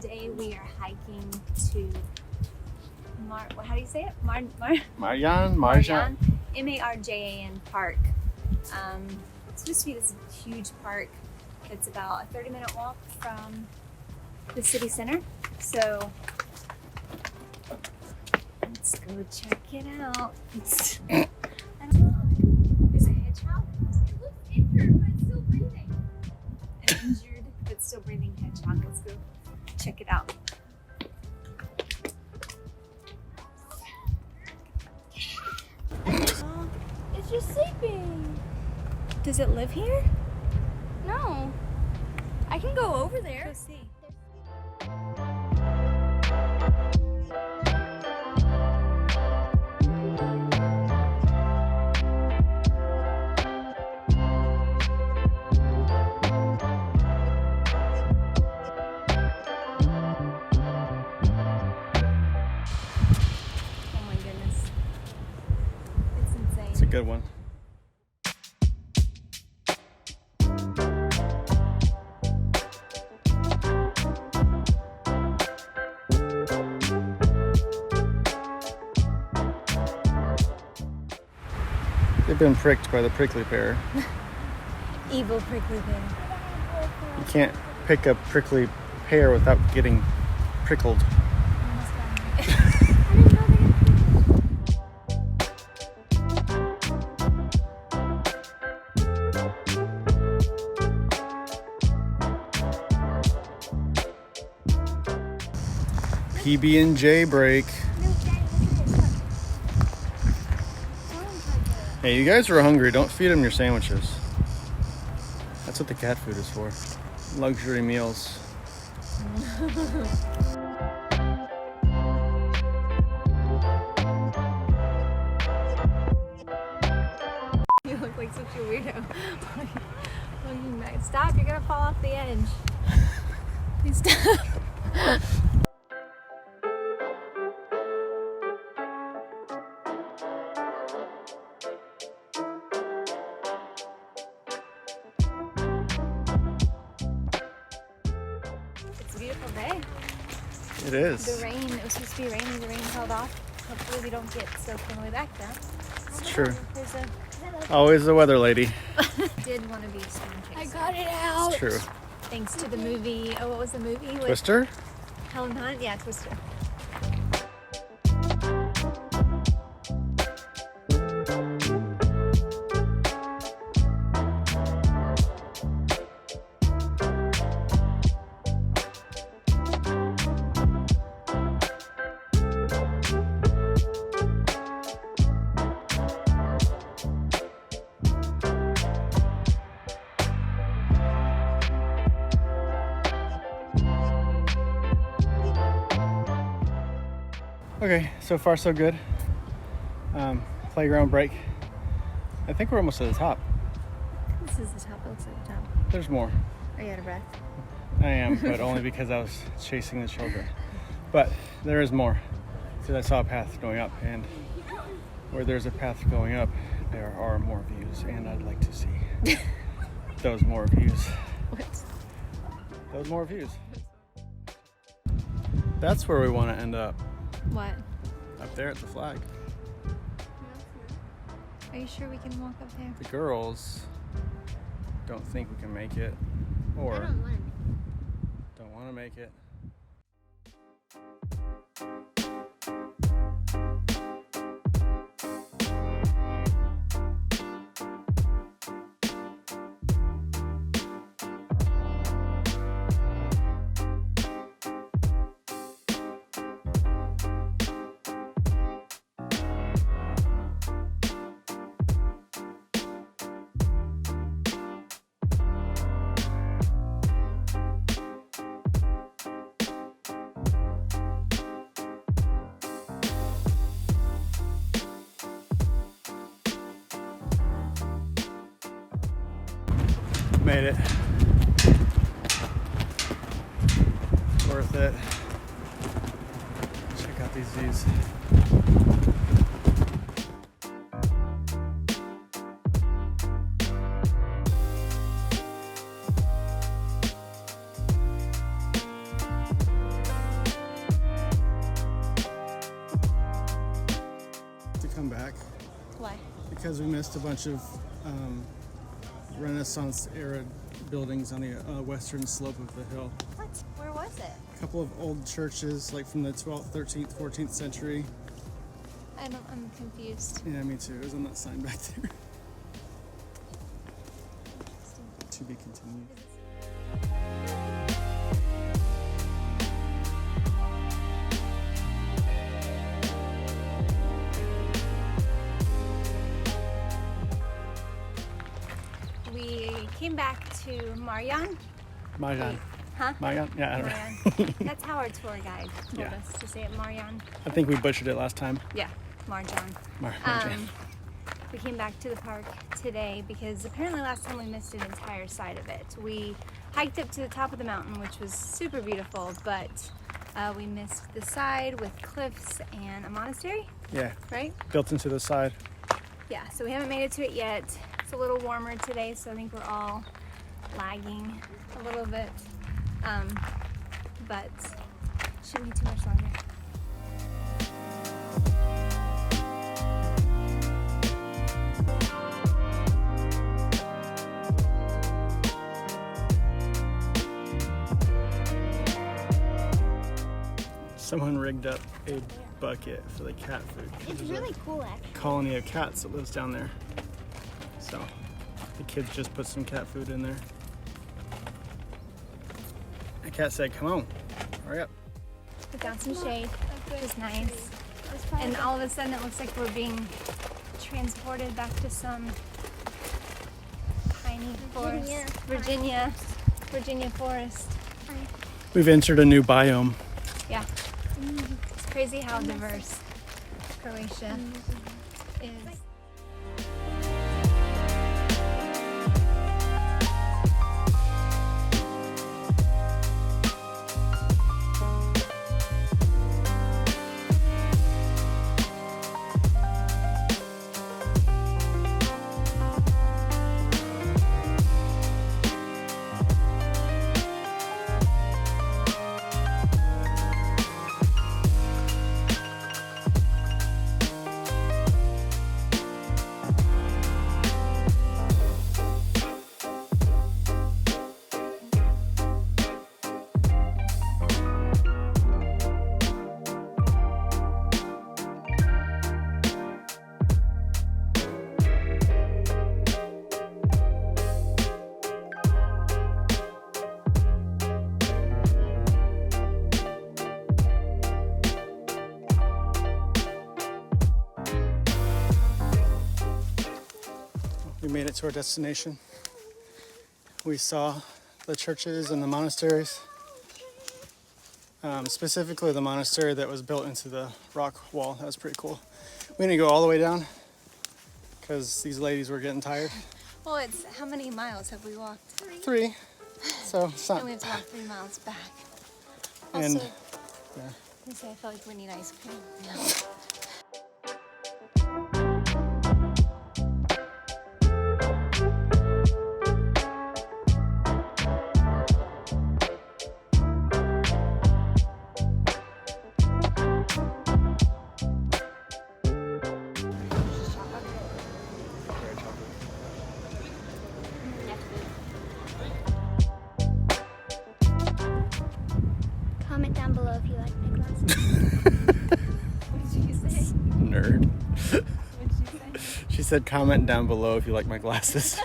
Today we are hiking to how do you say it? Marjan. Marjan Park. It's supposed to be this huge park. It's about a 30-minute walk from the city center. So let's go check it out. There's a hedgehog. It looks injured, but it's still breathing. An injured but still breathing hedgehog. Let's go check it out. It's just sleeping. Does it live here? No. I can go over there. Go see. Oh my goodness. It's insane. It's a good one. They've been pricked by the prickly pear. Evil prickly pear. You can't pick a prickly pear without getting prickled. Almost got me. I didn't know they had PB&J break. Hey, you guys are hungry. Don't feed them your sandwiches. That's what the cat food is for. Luxury meals. You look like such a weirdo. Stop, you're gonna fall off the edge. Please stop. It's a beautiful day. It is. The rain, it was supposed to be raining, the rain held off. Hopefully we don't get soaked on the way back down. It's true. There's Always the weather lady. did want to be storm I chased. got it out. It's true. Thanks to the movie, what was the movie? With Twister? Helen Hunt? Yeah, Twister. Okay, so far so good. Playground break. I think we're almost at the top. This is the top, it looks like the top. There's more. Are you out of breath? I am, but only because I was chasing the children. But there is more. Because I saw a path going up, and where there's a path going up, there are more views, and I'd like to see those more views. What? Those more views. That's where we want to end up. What? Up there at the flag. Are you sure we can walk up there? The girls don't think we can make it, or don't want to make it. Made it. Worth it. Check out these views. because we missed a bunch of Renaissance era buildings on the western slope of the hill. What? Where was it? A couple of old churches, like from the 12th, 13th, 14th century. I'm confused. Yeah, me too. It was on that sign back there. To be continued. We came back to Marjan. Marjan. Huh? Marjan? Yeah, I don't know. Marjan. That's how our tour guide told Yeah. us to say it, Marjan. I think we butchered it last time. Yeah, Marjan. Marjan. We came back to the park today because apparently last time we missed an entire side of it. We hiked up to the top of the mountain, which was super beautiful, but we missed the side with cliffs and a monastery, Yeah, right? built into the side. Yeah, so we haven't made it to it yet. It's a little warmer today, so I think we're all lagging a little bit. But shouldn't be too much longer. Someone rigged up a bucket for the cat food. It's There's really a cool, actually. colony of cats that lives down there. So the kids just put some cat food in there. The cat said, "Come on, hurry up." We found some shade, which is nice. And all of a sudden it looks like we're being transported back to some tiny forest. Virginia forest. We've entered a new biome. Yeah. It's crazy how diverse Croatia is. We made it to our destination. We saw the churches and the monasteries. Specifically the monastery that was built into the rock wall. That was pretty cool. We didn't go all the way down because these ladies were getting tired. Well, it's how many miles have we walked? 3. So it's not. And we have to walk 3 miles back. And Also, yeah. I say I feel like we need ice cream. Comment down below if you like my glasses. What did you say? Nerd. What did you say? She said comment down below if you like my glasses.